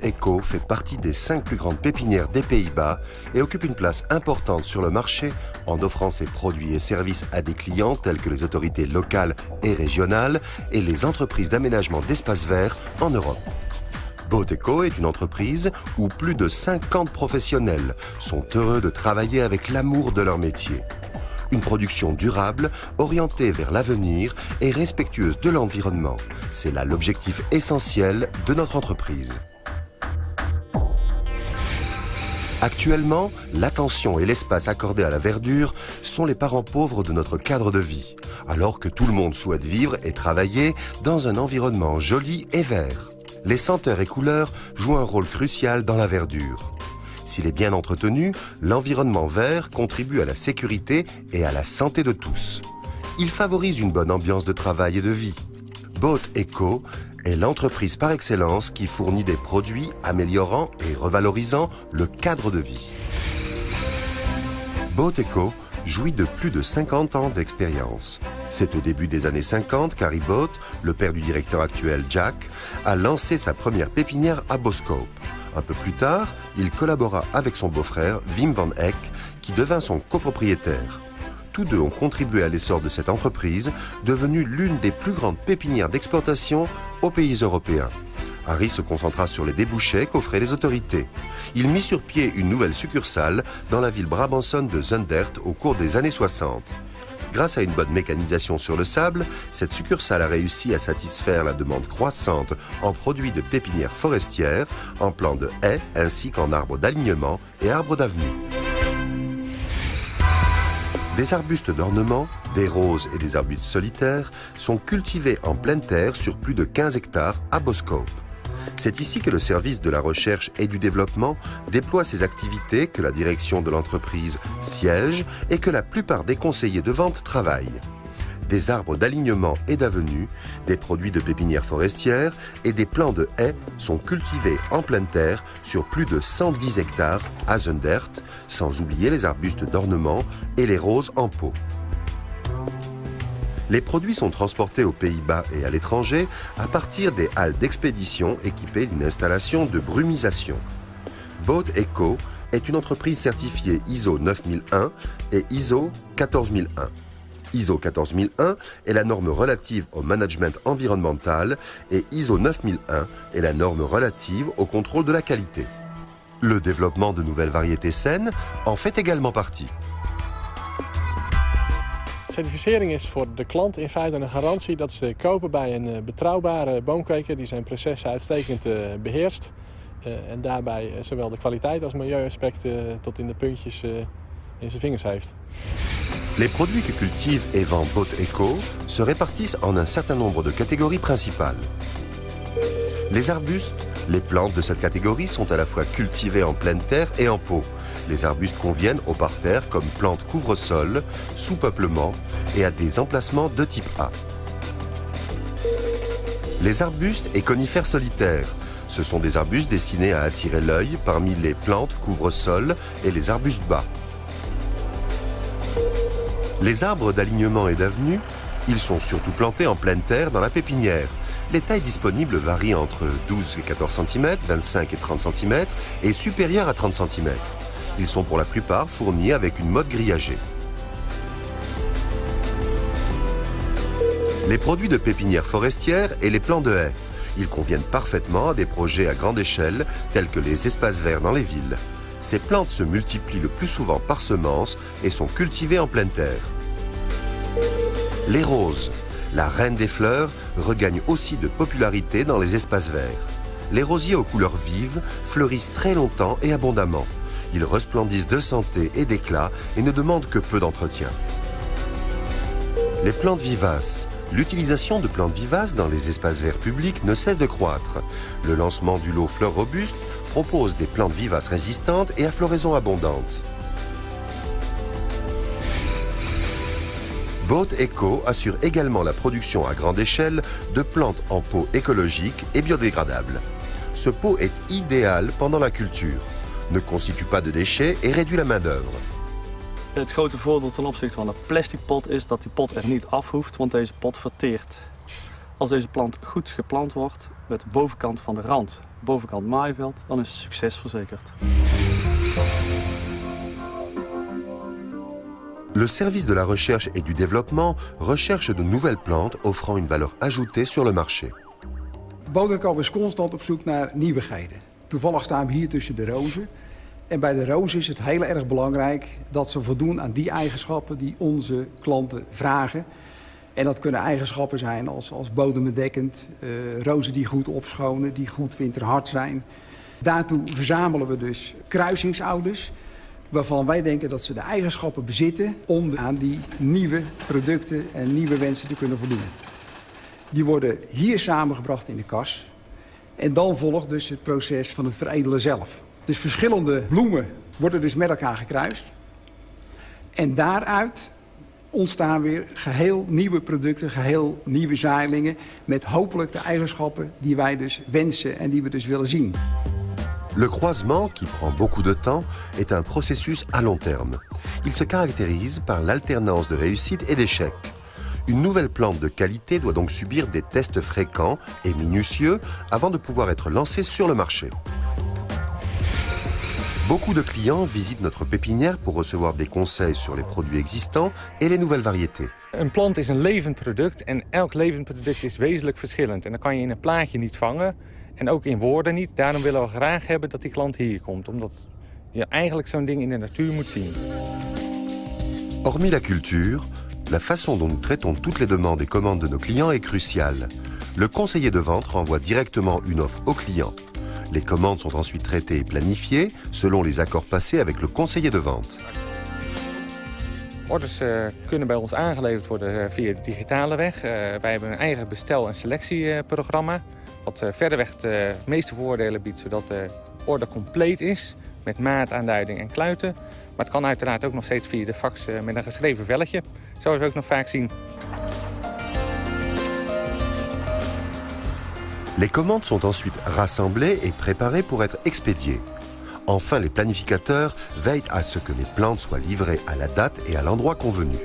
Eco fait partie des 5 plus grandes pépinières des Pays-Bas et occupe une place importante sur le marché en offrant ses produits et services à des clients tels que les autorités locales et régionales et les entreprises d'aménagement d'espaces verts en Europe. Boat Eco est une entreprise où plus de 50 professionnels sont heureux de travailler avec l'amour de leur métier. Une production durable, orientée vers l'avenir et respectueuse de l'environnement. C'est là l'objectif essentiel de notre entreprise. Actuellement, l'attention et l'espace accordés à la verdure sont les parents pauvres de notre cadre de vie, alors que tout le monde souhaite vivre et travailler dans un environnement joli et vert. Les senteurs et couleurs jouent un rôle crucial dans la verdure. S'il est bien entretenu, l'environnement vert contribue à la sécurité et à la santé de tous. Il favorise une bonne ambiance de travail et de vie. Boat Eco est l'entreprise par excellence qui fournit des produits améliorant et revalorisant le cadre de vie. Boat Eco jouit de plus de 50 ans d'expérience. C'est au début des années 50 qu'Harry Boat, le père du directeur actuel Jack, a lancé sa première pépinière à Boskoop. Un peu plus tard, il collabora avec son beau-frère Wim van Eck, qui devint son copropriétaire. Tous deux ont contribué à l'essor de cette entreprise, devenue l'une des plus grandes pépinières d'exportation aux pays européens. Harry se concentra sur les débouchés qu'offraient les autorités. Il mit sur pied une nouvelle succursale dans la ville brabançonne de Zundert au cours des années 60. Grâce à une bonne mécanisation sur le sable, cette succursale a réussi à satisfaire la demande croissante en produits de pépinières forestières, en plants de haies ainsi qu'en arbres d'alignement et arbres d'avenue. Des arbustes d'ornement, des roses et des arbustes solitaires sont cultivés en pleine terre sur plus de 15 hectares à Boskoop. C'est ici que le service de la recherche et du développement déploie ses activités, que la direction de l'entreprise siège et que la plupart des conseillers de vente travaillent. Des arbres d'alignement et d'avenue, des produits de pépinières forestières et des plants de haies sont cultivés en pleine terre sur plus de 110 hectares à Zundert, sans oublier les arbustes d'ornement et les roses en pot. Les produits sont transportés aux Pays-Bas et à l'étranger à partir des halles d'expédition équipées d'une installation de brumisation. Boat Eco est une entreprise certifiée ISO 9001 et ISO 14001. ISO 14001 est la norme relative au management environnemental et ISO 9001 est la norme relative au contrôle de la qualité. Le développement de nouvelles variétés saines en fait également partie. Certificering is voor de klant in feite een garantie dat ze kopen bij een betrouwbare boomkweker die zijn processen uitstekend beheerst. En daarbij zowel de kwaliteit als milieuaspecten tot in de puntjes in zijn vingers heeft. Les produits que cultive et vend Boat Eco se répartissent en un certain nombre de catégories principales. Les arbustes, les plantes de cette catégorie sont à la fois cultivées en pleine terre et en pot. Les arbustes conviennent au parterre comme plantes couvre-sol, sous peuplement et à des emplacements de type A. Les arbustes et conifères solitaires. Ce sont des arbustes destinés à attirer l'œil parmi les plantes couvre-sol et les arbustes bas. Les arbres d'alignement et d'avenue, ils sont surtout plantés en pleine terre dans la pépinière. Les tailles disponibles varient entre 12 et 14 cm, 25 et 30 cm et supérieures à 30 cm. Ils sont pour la plupart fournis avec une motte grillagée. Les produits de pépinière forestière et les plants de haies. Ils conviennent parfaitement à des projets à grande échelle tels que les espaces verts dans les villes. Ces plantes se multiplient le plus souvent par semences et sont cultivées en pleine terre. Les roses, la reine des fleurs, regagnent aussi de popularité dans les espaces verts. Les rosiers aux couleurs vives fleurissent très longtemps et abondamment. Ils resplendissent de santé et d'éclat et ne demandent que peu d'entretien. Les plantes vivaces. L'utilisation de plantes vivaces dans les espaces verts publics ne cesse de croître. Le lancement du lot Fleurs Robustes propose des plantes vivaces résistantes et à floraison abondante. Boat Eco assure également la production à grande échelle de plantes en pot écologique et biodégradables. Ce pot est idéal pendant la culture, ne constitue pas de déchets et réduit la main-d'œuvre. Het grote voordeel ten opzichte van een plastic pot is dat die pot er niet af hoeft, want deze pot verteert Als deze plant goed geplant wordt met de bovenkant van de rand, bovenkant maaiveld, dan is succes verzekerd. Le service de la recherche et du développement recherche de nouvelles plantes offrant une valeur ajoutée sur le marché. Boot & Co is constant op zoek naar nieuwigheden. Toevallig staan we hier tussen de rozen. En bij de rozen is het heel erg belangrijk dat ze voldoen aan die eigenschappen die onze klanten vragen. En dat kunnen eigenschappen zijn als bodembedekkend, rozen die goed opschonen, die goed winterhard zijn. Daartoe verzamelen we dus kruisingsouders, waarvan wij denken dat ze de eigenschappen bezitten om aan die nieuwe producten en nieuwe wensen te kunnen voldoen. Die worden hier samengebracht in de kas. En dan volgt dus het proces van het veredelen zelf. Dus verschillende bloemen worden dus met elkaar gekruist. En daaruit ontstaan weer geheel nieuwe producten, geheel nieuwe zaailingen met hopelijk de eigenschappen die wij dus wensen en die we dus willen zien. Le croisement, qui prend beaucoup de temps, est un processus à long terme. Il se caractérise par l'alternance de réussite et d'échecs. Une nouvelle plante de qualité doit donc subir des tests fréquents et minutieux avant de pouvoir être lancée sur le marché. Beaucoup de clients visitent notre pépinière pour recevoir des conseils sur les produits existants et les nouvelles variétés. Een plant is een levend product en elk levend product is wezenlijk verschillend. En dat kan je in een plaatje niet vangen en ook in woorden niet. Daarom willen we graag hebben dat die klant hier komt, omdat je eigenlijk zo'n ding in de natuur moet zien. Hormis la culture, la façon dont nous traitons toutes les demandes et commandes de nos clients est cruciale. Le conseiller de vente renvoie directement une offre au client. Les commandes sont ensuite traitées et planifiées selon les accords passés avec le conseiller de vente. Orders kunnen bij ons aangeleverd worden via de digitale weg. Wij hebben een eigen bestel- en selectieprogramma, wat verderweg de meeste voordelen biedt, zodat de order compleet is met maataanduiding en kluiten. Maar het kan uiteraard ook nog steeds via de fax met een geschreven velletje, zoals we ook nog vaak zien. Les commandes sont ensuite rassemblées et préparées pour être expédiées. Enfin, les planificateurs veillent à ce que les plantes soient livrées à la date et à l'endroit convenu.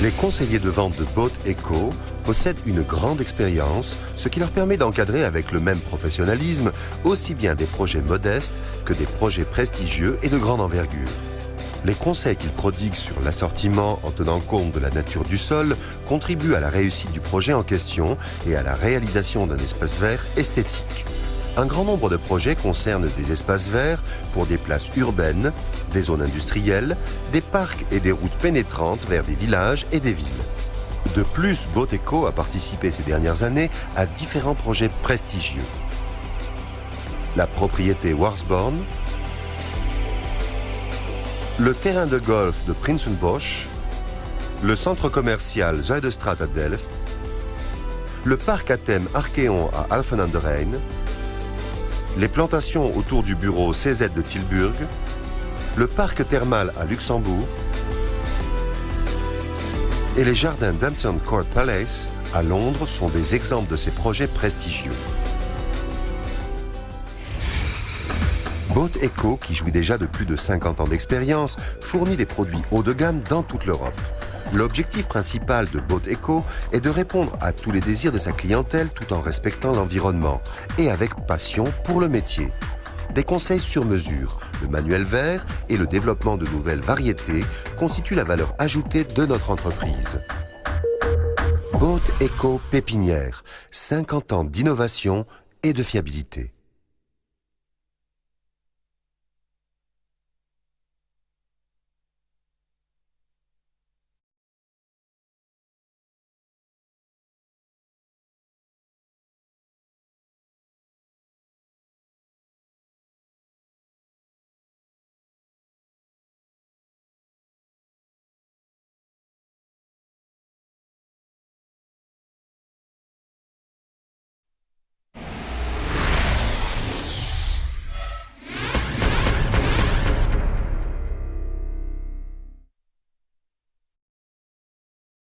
Les conseillers de vente de Boat & Co possèdent une grande expérience, ce qui leur permet d'encadrer avec le même professionnalisme aussi bien des projets modestes que des projets prestigieux et de grande envergure. Les conseils qu'ils prodiguent sur l'assortiment en tenant compte de la nature du sol contribuent à la réussite du projet en question et à la réalisation d'un espace vert esthétique. Un grand nombre de projets concernent des espaces verts pour des places urbaines, des zones industrielles, des parcs et des routes pénétrantes vers des villages et des villes. De plus, Boat & Co a participé ces dernières années à différents projets prestigieux. La propriété Warsborn, le terrain de golf de Prinsenbosch, le centre commercial Zuiderstraat à Delft, le parc à thème Archeon à Alphen aan den Rijn, les plantations autour du bureau CZ de Tilburg, le parc thermal à Luxembourg et les jardins d'Hampton Court Palace à Londres sont des exemples de ces projets prestigieux. Boat & Co, qui jouit déjà de plus de 50 ans d'expérience, fournit des produits haut de gamme dans toute l'Europe. L'objectif principal de Boat & Co est de répondre à tous les désirs de sa clientèle tout en respectant l'environnement et avec passion pour le métier. Des conseils sur mesure, le manuel vert et le développement de nouvelles variétés constituent la valeur ajoutée de notre entreprise. Boat & Co Pépinière, 50 ans d'innovation et de fiabilité.